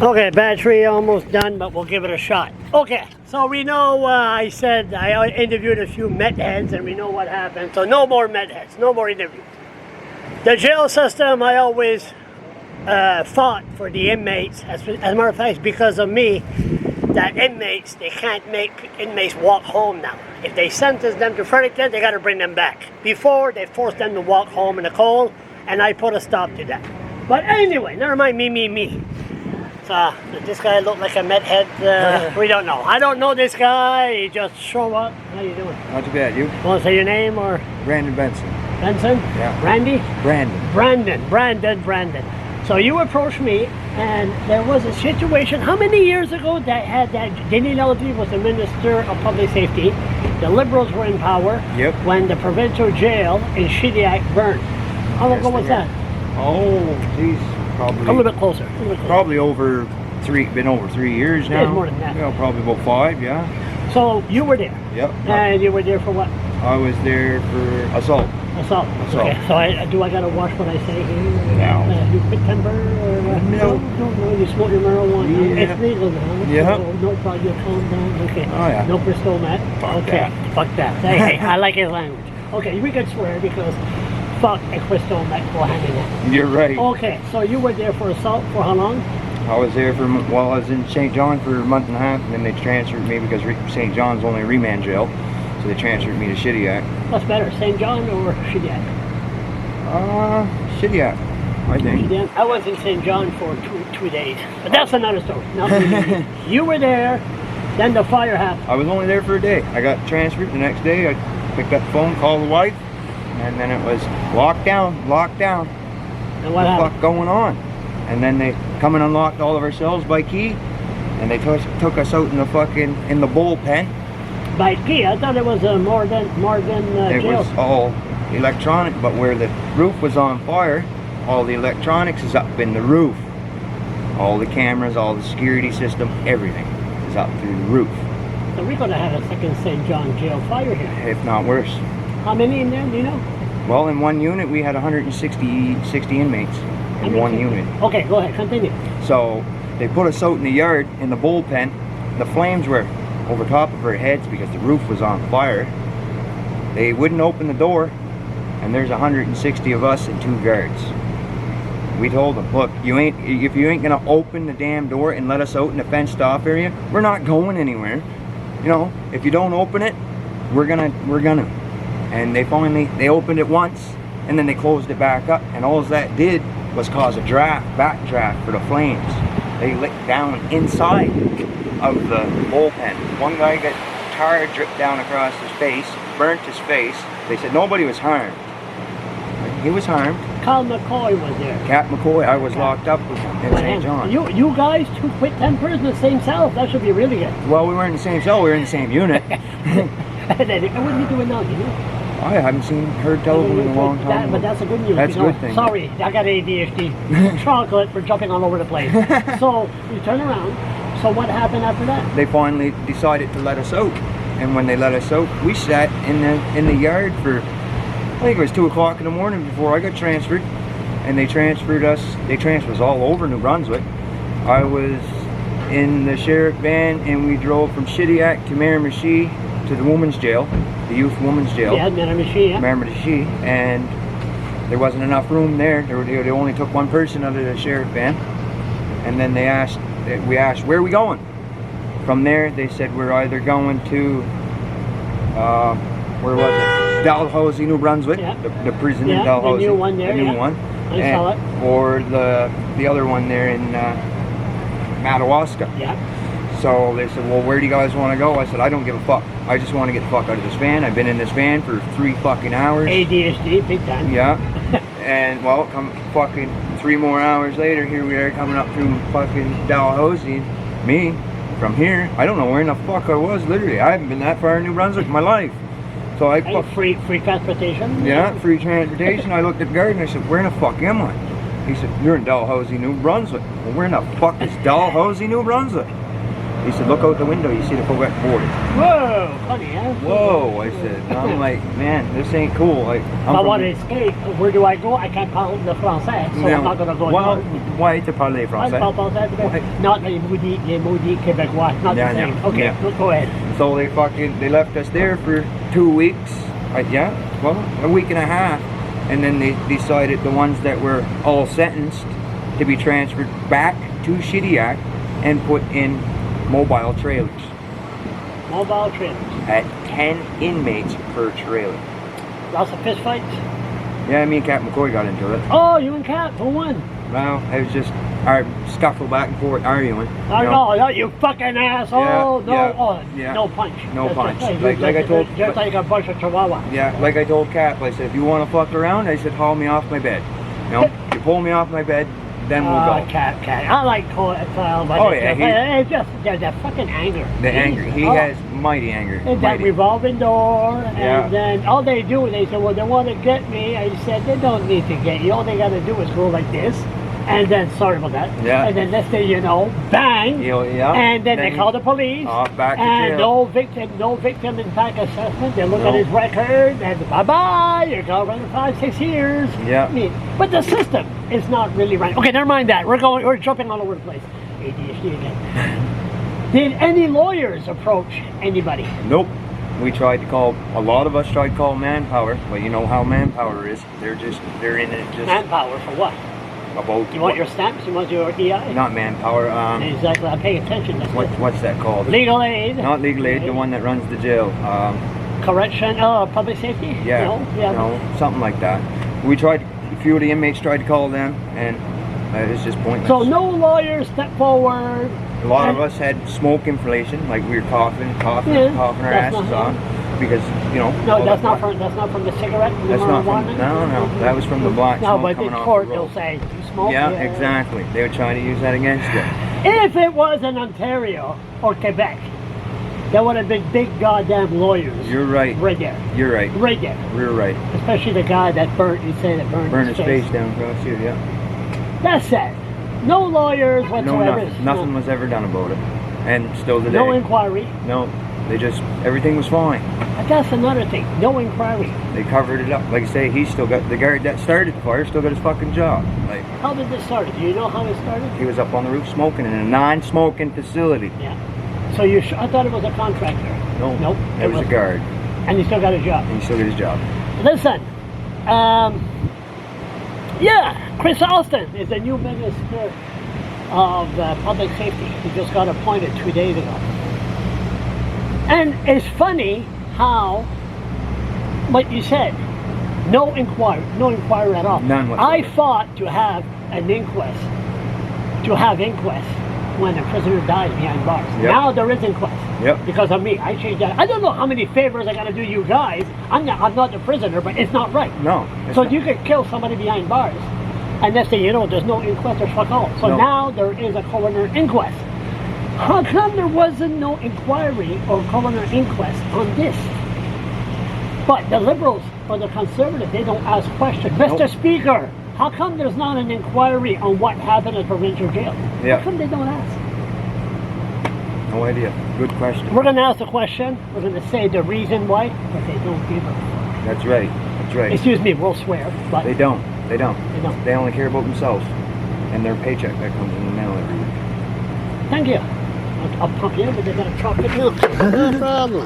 Okay, battery almost done, but we'll give it a shot. Okay, so we know, I said I interviewed a few Met heads and we know what happened. So no more Met heads, no more interviews. The jail system, I always fought for the inmates. As a matter of fact, because of me, that inmates, they can't make inmates walk home now. If they sentence them to Fredericton, they got to bring them back. Before, they forced them to walk home in the cold, and I put a stop to that. But anyway, never mind me. So, does this guy look like a Met head? We don't know. I don't know this guy. He just show up. How you doing? Not too bad. You? Want to say your name or? Brandon Benson. Benson? Yeah. Randy? Brandon. So you approached me, and there was a situation. How many years ago that Denny Lelvy was the Minister of Public Safety? The Liberals were in power. Yep. When the Provincial Jail in Shediac burned. How long ago was that? Oh, geez. Probably. A little bit closer. Probably been over 3 years now. It's more than that. Yeah, probably about 5, yeah. So you were there. Yep. And you were there for what? I was there for assault. Assault. Okay. So I gotta watch what I say here? No. You quick temper or No. No. You smoke your marijuana. Yeah. It's legal now. Yeah. No problem. You calm down. Okay. Oh yeah. No Bristol Met. Fuck Okay. that. Fuck that. Hey, I like his language. Okay, we could swear because fuck and Crystal Met go hand in hand. You're right. Okay, so you were there for assault for how long? I was there I was in St. John for a month and a half, and then they transferred me because St. John's only a remand jail, so they transferred me to Shediac. What's better, St. John or Shediac? Shediac, I think. I was in St. John for two days, but that's another story. Now, you were there, then the fire happened. I was only there for a day. I got transferred the next day. I picked up the phone, called the wife, and then it was locked down. And what What the happened? fuck going on? And then they come and unlocked all of our cells by key, and they took us out in the bullpen. By key? I thought it was more than It jail. was all electronic, but where the roof was on fire, all the electronics is up in the roof. All the cameras, all the security system, everything is up through the roof. So we're going to have a second St. John jail fire here. If not worse. How many in there, do you know? Well, in one unit we had 60 inmates in one unit. Okay, go ahead, continue. So they put us out in the yard in the bullpen. The flames were over top of our heads because the roof was on fire. They wouldn't open the door, and there's 160 of us and 2 guards. We told them, look, if you ain't gonna open the damn door and let us out in the fenced off area, we're not going anywhere. You know, if you don't open it, we're gonna. And they opened it once, and then they closed it back up, and all that did was cause a backdraft for the flames. They lit down inside of the bullpen. One guy got tar dripped down across his face, burnt his face. They said nobody was harmed. He was harmed. Carl McCoy was there. Cap McCoy, I was locked up with him in St. John. You guys, 2 quick tempers in the same cell. That should be really good. Well, we weren't in the same cell, we were in the same unit. What are you doing now, do you know? I haven't heard telephone in a long time. But that's a good news. That's a good thing. Sorry, I got ADHD. Chocolate for jumping all over the place. So you turn around. So what happened after that? They finally decided to let us out, and when they let us out, we sat in the yard for, I think it was 2 o'clock in the morning before I got transferred, and they transferred us. They transferred us all over New Brunswick. I was in the sheriff van, and we drove from Shediac to Miramichi to the women's jail, the youth women's jail. Yeah, Miramichi, yeah. Miramichi, and there wasn't enough room there. They only took 1 person out of the sheriff van, and then we asked, where are we going? From there, they said we're either going to, where was it? Dalhousie, New Brunswick, yeah. the prison in Dalhousie. The new one there, the new one. I saw it. Or the other one there in Madawaska. Yeah. So they said, well, where do you guys want to go? I said, I don't give a fuck. I just want to get the fuck out of this van. I've been in this van for 3 fucking hours. ADHD, big time. Yeah. And, well, come fucking 3 more hours later, here we are coming up through fucking Dalhousie. Me, from here, I don't know where in the fuck I was, literally. I haven't been that far in New Brunswick in my life. So I free transportation? Yeah, free transportation. I looked at the guard and I said, where in the fuck am I? He said, you're in Dalhousie, New Brunswick. Well, where in the fuck is Dalhousie, New Brunswick? He said, look out the window, you see the Quebec border. Whoa, funny, huh? Whoa, I said. And I'm like, man, this ain't cool. Like, If I want to escape, where do I go? I can't parle le français, so I'm not going to go well, north. why tu parles I français? parle français because not les maudits Québécois, not the same. Yeah, Okay, yeah. go ahead. So they left us there for 2 weeks. Well, a week and a half. And then they decided the ones that were all sentenced to be transferred back to Shediac and put in mobile trailers. Mobile trailers. At 10 inmates per trailer. Lots of fist fights. Yeah, me and Captain McCoy got into it. Oh, you and Cap, who won? Well, it was just our scuffle back and forth arguing. No, you fucking asshole. No punch. No That's punch. Just, Like I told. Just like a bunch of chihuahuas. Yeah, like I told Cap, I said, if you want to fuck around, I said, haul me off my bed. You know, you pull me off my bed, then we'll go. Cap. I like calling it trial, but it's just that fucking anger. The anger. He has mighty anger. It's that revolving door, and then all they do is they say, well, they want to get me. I said, they don't need to get you. All they got to do is go like this. And then, sorry about that. Yeah. And then next thing you know, bang. Yeah. And then they call the police. Off back to and jail. no victim impact assessment. They look at his record and bye-bye. You're going to run 5-6 years. Yeah. I mean, but the system is not really right. Okay, never mind that. We're jumping all over the place. ADHD again. Did any lawyers approach anybody? Nope. We tried to call, a lot of us tried to call Manpower, but you know how Manpower is. They're in it just... Manpower for what? About you want your stamps? You want your EI? Not Manpower. Exactly. I'm paying attention. What's that called? Legal aid. Not legal aid. The one that runs the jail. Correction. Public safety. Yeah. No, something like that. We tried. A few of the inmates tried to call them, and it's just pointless. So no lawyers step forward. A lot of us had smoke inhalation, like we were coughing our asses off. Because, you know... No, that's not from the cigarette? That's not from... No. That was from the black smoke coming off the road. No, but in court they'll say, you smoke? Yeah, exactly. They were trying to use that against you. If it was in Ontario or Quebec, there would have been big goddamn lawyers. You're right. Right there. You're right. Right there. You're right. Especially the guy that burned his face down across here, yeah. That's sad. No lawyers whatsoever. No, nothing was ever done about it. And still today. No inquiry. No. They just, everything was fine. But that's another thing, no inquiry. They covered it up. Like I say, he's still got, the guard that started the fire still got his fucking job. Like, how did this start? Do you know how it started? He was up on the roof smoking in a non-smoking facility. Yeah. So I thought it was a contractor. No. Nope. It was a guard. And he still got his job. And he still got his job. Listen, Chris Austin is the new Minister of Public Safety. He just got appointed 2 days ago. And it's funny how, like you said, no inquiry at all. None whatsoever. I fought to have an inquest, when a prisoner dies behind bars. Yep. Now there is inquest. Yep. Because of me. I changed that. I don't know how many favors I got to do you guys. I'm not the prisoner, but it's not right. No. So you could kill somebody behind bars, and next thing you know, there's no inquest or fuck all. So now there is a coroner inquest. How come there wasn't no inquiry or coroner inquest on this? But the Liberals or the Conservatives, they don't ask questions. Nope. Mr. Speaker, how come there's not an inquiry on what happened at Provincial Jail? Yeah. How come they don't ask? No idea. Good question. We're going to ask the question. We're going to say the reason why, but they don't give a fuck. That's right. That's right. Excuse me, we'll swear. But They don't. They don't. They don't. They only care about themselves and their paycheck that comes in the mail every week. Thank you. I'll pump you in, but they got to chop it down. No problem.